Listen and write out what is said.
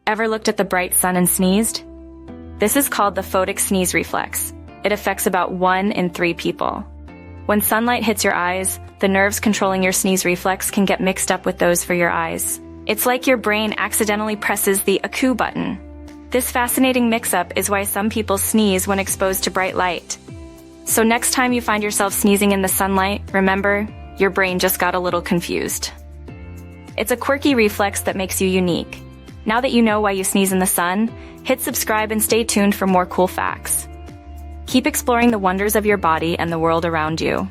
Ever looked at the bright sun and sneezed? This is called the photic sneeze reflex. It affects about 1 in 3 people. When sunlight hits your eyes, the nerves controlling your sneeze reflex can get mixed up with those for your eyes. It's like your brain accidentally presses the AKU button. This fascinating mix-up is why some people sneeze when exposed to bright light. So next time you find yourself sneezing in the sunlight, remember, your brain just got a little confused. It's a quirky reflex that makes you unique. Now that you know why you sneeze in the sun, hit subscribe and stay tuned for more cool facts. Keep exploring the wonders of your body and the world around you.